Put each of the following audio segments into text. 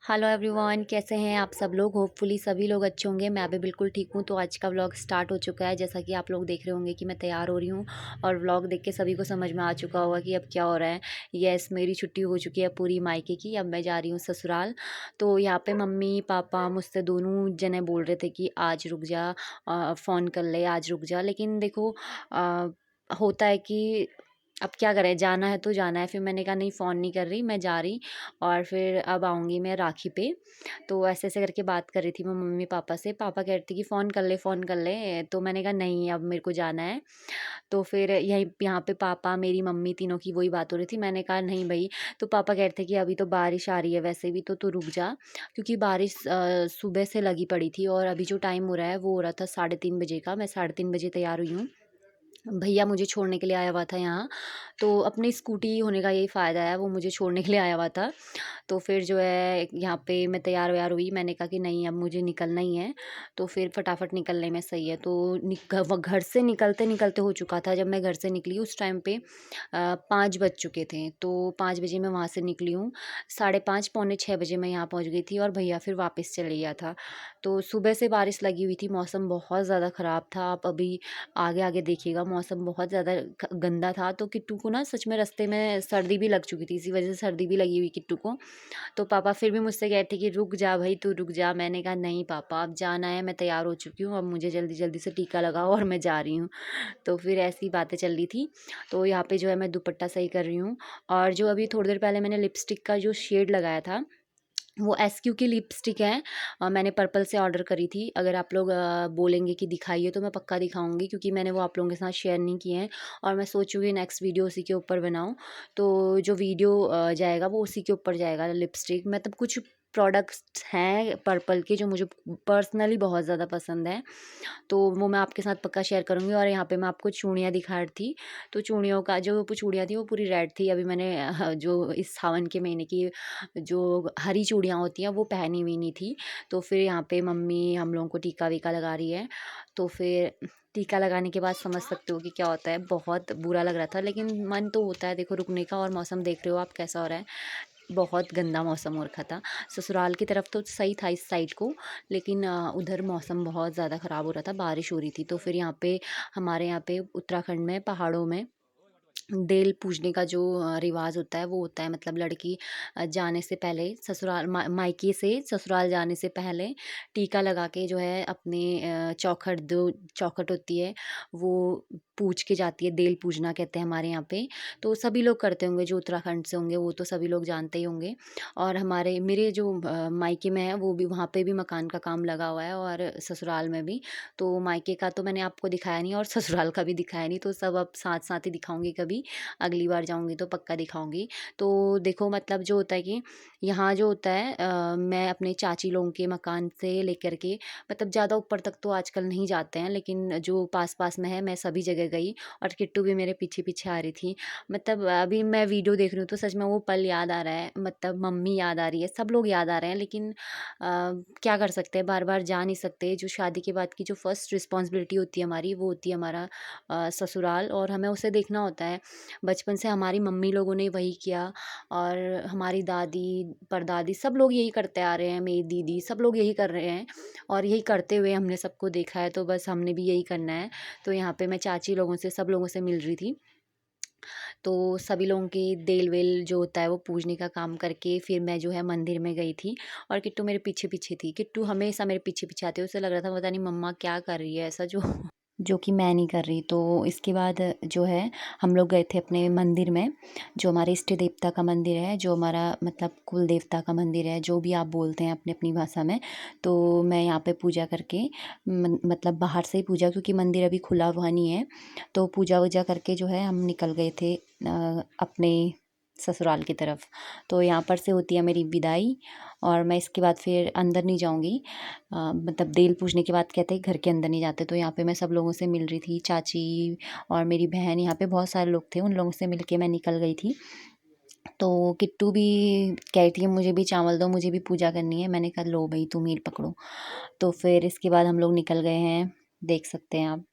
Hello everyone, कैसे हैं आप सब लोग। होपफुली सभी लोग अच्छे होंगे। मैं भी बिल्कुल ठीक हूँ। तो आज का व्लॉग स्टार्ट हो चुका है। जैसा कि आप लोग देख रहे होंगे कि मैं तैयार हो रही हूँ और व्लॉग देख के सभी को समझ में आ चुका होगा कि अब क्या हो रहा है। यस, मेरी छुट्टी हो चुकी है पूरी मायके की। अब मैं जा रही हूँ ससुराल। तो यहाँ पे मम्मी पापा मुझसे दोनों जने बोल रहे थे कि आज रुक जा, फ़ोन कर ले, आज रुक जा। लेकिन देखो, होता है कि अब क्या करें, जाना है तो जाना है। फिर मैंने कहा नहीं, फ़ोन नहीं कर रही, मैं जा रही। और फिर अब आऊँगी मैं राखी पे। तो ऐसे-ऐसे करके बात कर रही थी मैं मम्मी पापा से। पापा कह रहे थे कि फ़ोन कर ले, फ़ोन कर ले। तो मैंने कहा नहीं, अब मेरे को जाना है। तो फिर यहीं यहाँ पे पापा, मेरी मम्मी, तीनों की वही बात हो रही थी। मैंने कहा नहीं भई। तो पापा कह रहे थे कि अभी तो बारिश आ रही है वैसे भी, तो तू रुक जा। क्योंकि बारिश सुबह से लगी पड़ी थी और अभी जो टाइम हो रहा है वो हो रहा था 3:30 बजे का। मैं 3:30 बजे तैयार हुई हूँ। भैया मुझे छोड़ने के लिए आया हुआ था यहाँ। तो अपनी स्कूटी होने का यही फ़ायदा है, वो मुझे छोड़ने के लिए आया हुआ था। तो फिर जो है यहाँ पे मैं तैयार-वैयार हुई। मैंने कहा कि नहीं, अब मुझे निकलना ही है। तो फिर फटाफट निकलने में सही है। तो घर से निकलते-निकलते हो चुका था। जब मैं घर से निकली उस टाइम पे 5 बज चुके थे। तो 5 बजे मैं वहाँ से निकली हूँ। 5:30 पौने 6 बजे मैं यहाँ पहुँच गई थी और भैया फिर वापस चले गया था। तो सुबह से बारिश लगी हुई थी, मौसम बहुत ज़्यादा ख़राब था। आप अभी आगे-आगे देखिएगा, मौसम बहुत ज़्यादा गंदा था। तो किट्टू को ना सच में रास्ते में सर्दी भी लग चुकी थी, इसी वजह से सर्दी भी लगी हुई किट्टू को। तो पापा फिर भी मुझसे कह रहे थे कि रुक जा भई, तू रुक जा। मैंने कहा नहीं पापा, अब जाना है, मैं तैयार हो चुकी हूँ, अब मुझे जल्दी-जल्दी से टीका लगाओ और मैं जा रही हूँ। तो फिर ऐसी बातें चल रही थी। तो यहाँ पे जो है मैं दुपट्टा सही कर रही हूँ। और जो अभी थोड़ी देर पहले मैंने लिपस्टिक का जो शेड लगाया था, वो एसक्यू की लिपस्टिक है। मैंने पर्पल से ऑर्डर करी थी। अगर आप लोग बोलेंगे कि दिखाइए तो मैं पक्का दिखाऊँगी, क्योंकि मैंने वो आप लोगों के साथ शेयर नहीं किए हैं। और मैं सोच रही हूँ नेक्स्ट वीडियो उसी के ऊपर बनाऊँ। तो जो वीडियो जाएगा वो उसी के ऊपर जाएगा, लिपस्टिक। मतलब कुछ प्रोडक्ट्स हैं पर्पल के जो मुझे पर्सनली बहुत ज़्यादा पसंद हैं। तो वो मैं आपके साथ पक्का शेयर करूँगी। और यहाँ पे मैं आपको चूड़ियाँ दिखा रही थी। तो चूड़ियों का जो चूड़ियाँ थी वो पूरी रेड थी। अभी मैंने जो इस सावन के महीने की जो हरी चूड़ियाँ होती हैं वो पहनी हुई नहीं थी। तो फिर यहाँ पे मम्मी हम लोगों को टीका-वीका लगा रही है। तो फिर टीका लगाने के बाद समझ सकते हो कि क्या होता है। बहुत बुरा लग रहा था, लेकिन मन तो होता है देखो रुकने का। और मौसम देख रहे हो आप कैसा हो रहा है। बहुत गंदा मौसम हो रखा था। ससुराल की तरफ तो सही था इस साइड को, लेकिन उधर मौसम बहुत ज़्यादा ख़राब हो रहा था, बारिश हो रही थी। तो फिर यहाँ पे हमारे यहाँ पे उत्तराखंड में पहाड़ों में देल पूजने का जो रिवाज होता है वो होता है। मतलब लड़की जाने से पहले ससुराल मायके से ससुराल जाने से पहले टीका लगा के जो है अपने चौखट, जो चौखट होती है वो पूज के जाती है। देल पूजना कहते हैं हमारे यहाँ पे। तो सभी लोग करते होंगे, जो उत्तराखंड से होंगे वो तो सभी लोग जानते ही होंगे। और हमारे मेरे जो मायके में है वो भी, वहाँ पे भी मकान का काम लगा हुआ है और ससुराल में भी। तो मायके का तो मैंने आपको दिखाया नहीं और ससुराल का भी दिखाया नहीं। तो सब अब साथ-साथ ही दिखाऊँगी कभी। अगली बार जाऊँगी तो पक्का दिखाऊँगी। तो देखो, मतलब जो होता है कि यहाँ जो होता है, मैं अपने चाची लोगों के मकान से लेकर के, मतलब ज़्यादा ऊपर तक तो आजकल नहीं जाते हैं, लेकिन जो पास-पास में है मैं सभी जगह गई। और किट्टू भी मेरे पीछे-पीछे आ रही थी। मतलब अभी मैं वीडियो देख रही हूँ तो सच में वो पल याद आ रहा है। मतलब मम्मी याद आ रही है, सब लोग याद आ रहे हैं। लेकिन क्या कर सकते हैं, बार-बार जा नहीं सकते। जो शादी के बाद की जो फर्स्ट रिस्पॉन्सिबिलिटी होती है हमारी, वो होती है हमारा ससुराल, और हमें उसे देखना होता है। बचपन से हमारी मम्मी लोगों ने वही किया और हमारी दादी, परदादी सब लोग यही करते आ रहे हैं, मेरी दीदी सब लोग यही कर रहे हैं। और यही करते हुए हमने सबको देखा है, तो बस हमने भी यही करना है। तो यहाँ पे मैं चाची लोगों से, सब लोगों से मिल रही थी। तो सभी लोगों की देल-वेल जो होता है वो पूजने का काम करके फिर मैं जो है मंदिर में गई थी। और किट्टू मेरे पीछे-पीछे थी। किट्टू हमेशा मेरे पीछे-पीछे आती है। उसे लग रहा था पता नहीं मम्मा क्या कर रही है ऐसा, जो जो कि मैं नहीं कर रही। तो इसके बाद जो है हम लोग गए थे अपने मंदिर में, जो हमारे इष्ट देवता का मंदिर है, जो हमारा मतलब कुल देवता का मंदिर है, जो भी आप बोलते हैं अपनी-अपनी भाषा में। तो मैं यहाँ पे पूजा करके मतलब बाहर से ही पूजा, क्योंकि मंदिर अभी खुला हुआ नहीं है। तो पूजा-वूजा करके जो है हम निकल गए थे अपने ससुराल की तरफ। तो यहाँ पर से होती है मेरी विदाई। और मैं इसके बाद फिर अंदर नहीं जाऊँगी। मतलब देल पूजने के बाद कहते हैं घर के अंदर नहीं जाते। तो यहाँ पे मैं सब लोगों से मिल रही थी, चाची और मेरी बहन, यहाँ पे बहुत सारे लोग थे, उन लोगों से मिल के मैं निकल गई थी। तो किट्टू भी कह रही थी कि मुझे भी चावल दो, मुझे भी पूजा करनी है। मैंने कहा लो भई तुम ही पकड़ो। तो फिर इसके बाद हम लोग निकल गए हैं, देख सकते हैं आप।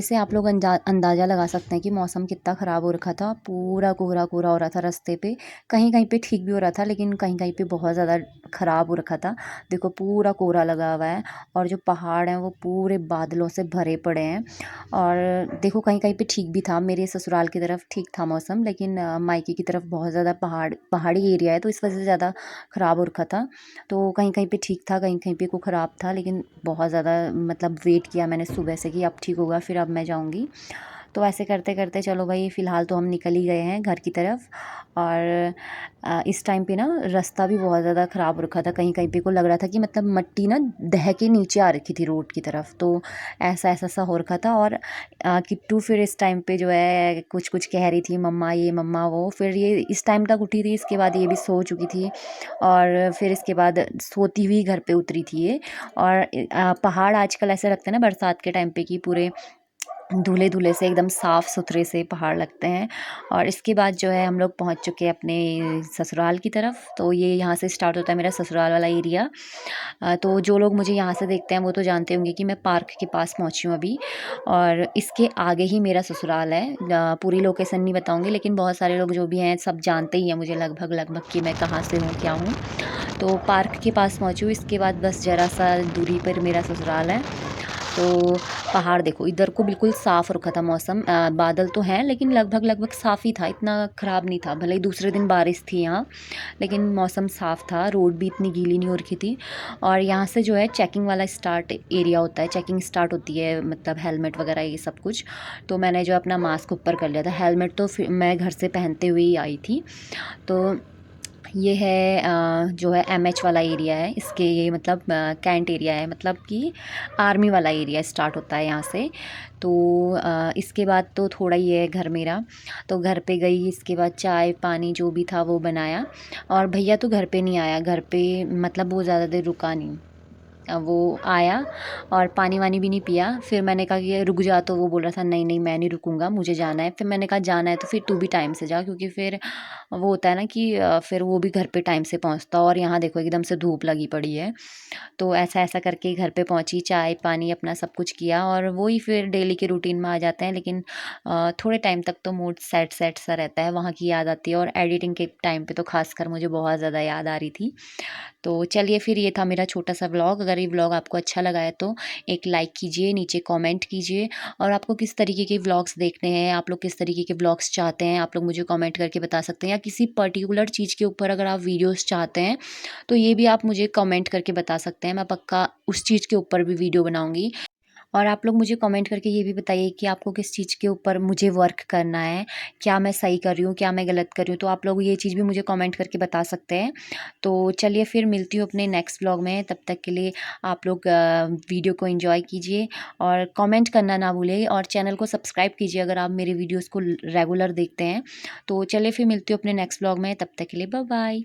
से आप लोग अंदाज़ा लगा सकते हैं कि मौसम कितना ख़राब हो रखा था। पूरा कोहरा कोहरा हो रहा था रास्ते पे, कहीं कहीं पे ठीक भी हो रहा था लेकिन कहीं कहीं पे बहुत ज़्यादा ख़राब हो रखा था। देखो पूरा कोहरा लगा हुआ है और जो पहाड़ हैं वो पूरे बादलों से भरे पड़े हैं। और देखो कहीं कहीं पे ठीक भी था, मेरे ससुराल की तरफ ठीक था मौसम, लेकिन मायके की तरफ बहुत ज़्यादा पहाड़ी एरिया है तो इस वजह से ज़्यादा ख़राब हो रखा था। तो कहीं कहीं पे ठीक था, कहीं कहीं पे को ख़राब था, लेकिन बहुत ज़्यादा मतलब वेट किया मैंने सुबह से कि अब ठीक होगा फिर अब मैं जाऊँगी। तो ऐसे करते करते चलो भाई फ़िलहाल तो हम निकल ही गए हैं घर की तरफ। और इस टाइम पे ना रास्ता भी बहुत ज़्यादा ख़राब हो रखा था, कहीं कहीं पे को लग रहा था कि मतलब मिट्टी ना दह के नीचे आ रखी थी रोड की तरफ। तो ऐसा ऐसा सा हो रखा था। और किट्टू फिर इस टाइम पे जो है कुछ कुछ कह रही थी, मम्मा ये मम्मा वो। फिर ये इस टाइम तक उठी थी, इसके बाद ये भी सो चुकी थी और फिर इसके बाद सोती हुई घर पे उतरी थी ये। और पहाड़ आजकल ऐसे लगते हैं ना बरसात के टाइम पे कि पूरे धुले धुले से एकदम साफ़ सुथरे से पहाड़ लगते हैं। और इसके बाद जो है हम लोग पहुंच चुके हैं अपने ससुराल की तरफ। तो ये यहाँ से स्टार्ट होता है मेरा ससुराल वाला एरिया। तो जो लोग मुझे यहाँ से देखते हैं वो तो जानते होंगे कि मैं पार्क के पास पहुँची हूँ अभी। और इसके आगे ही मेरा ससुराल है। पूरी लोकेशन नहीं बताऊँगी लेकिन बहुत सारे लोग जो भी हैं सब जानते ही हैं मुझे लगभग लगभग कि मैं कहाँ से हूँ क्या हूँ। तो पार्क के पास पहुँची हूँ, इसके बाद बस ज़रा सा दूरी पर मेरा ससुराल है। तो पहाड़ देखो, इधर को बिल्कुल साफ़ रखा था मौसम। बादल तो हैं लेकिन लगभग लगभग साफ़ ही था, इतना ख़राब नहीं था। भले ही दूसरे दिन बारिश थी यहाँ, लेकिन मौसम साफ़ था, रोड भी इतनी गीली नहीं हो रखी थी। और यहाँ से जो है चेकिंग वाला स्टार्ट एरिया होता है, चेकिंग स्टार्ट होती है, मतलब हेलमेट वगैरह ये सब कुछ। तो मैंने जो अपना मास्क ऊपर कर लिया था, हेलमेट तो फिर मैं घर से पहनते हुए ही आई थी। तो ये है जो है एमएच वाला एरिया है, इसके ये मतलब कैंट एरिया है, मतलब कि आर्मी वाला एरिया स्टार्ट होता है यहाँ से। तो इसके बाद तो थोड़ा ही है घर मेरा। तो घर पे गई, इसके बाद चाय पानी जो भी था वो बनाया। और भैया तो घर पे नहीं आया, घर पे मतलब वो ज़्यादा देर रुका नहीं। वो आया और पानी वानी भी नहीं पिया। फिर मैंने कहा कि रुक जा, तो वो बोल रहा था नहीं नहीं मैं नहीं रुकूंगा, मुझे जाना है। फिर मैंने कहा जाना है तो फिर तू भी टाइम से जा, क्योंकि फिर वो होता है ना कि फिर वो भी घर पे टाइम से पहुंचता। और यहाँ देखो एकदम से धूप लगी पड़ी है। तो ऐसा ऐसा करके घर पे पहुंची, चाय पानी अपना सब कुछ किया और वही फिर डेली के रूटीन में आ जाते हैं। लेकिन थोड़े टाइम तक तो मूड सेट सेट सा रहता है, वहाँ की याद आती है। और एडिटिंग के टाइम पे तो खासकर मुझे बहुत ज़्यादा याद आ रही थी। तो चलिए फिर ये था मेरा छोटा सा व्लॉग। अगर ये व्लॉग आपको अच्छा लगा है तो एक लाइक कीजिए, नीचे कमेंट कीजिए। और आपको किस तरीके के व्लॉग्स देखने हैं, आप लोग किस तरीके के व्लॉग्स चाहते हैं, आप लोग मुझे कमेंट करके बता सकते हैं। या किसी पर्टिकुलर चीज़ के ऊपर अगर आप वीडियोस चाहते हैं तो ये भी आप मुझे कमेंट करके बता सकते हैं, मैं पक्का उस चीज़ के ऊपर भी वीडियो बनाऊँगी। और आप लोग मुझे कमेंट करके ये भी बताइए कि आपको किस चीज़ के ऊपर मुझे वर्क करना है, क्या मैं सही कर रही हूँ, क्या मैं गलत कर रही हूँ। तो आप लोग ये चीज़ भी मुझे कमेंट करके बता सकते हैं। तो चलिए फिर मिलती हूँ अपने नेक्स्ट व्लॉग में, तब तक के लिए आप लोग वीडियो को एंजॉय कीजिए और कमेंट करना ना भूलिए और चैनल को सब्सक्राइब कीजिए अगर आप मेरे वीडियोज़ को रेगुलर देखते हैं। तो चलिए फिर मिलती हूँ अपने नेक्स्ट व्लॉग में, तब तक के लिए बाय बाय।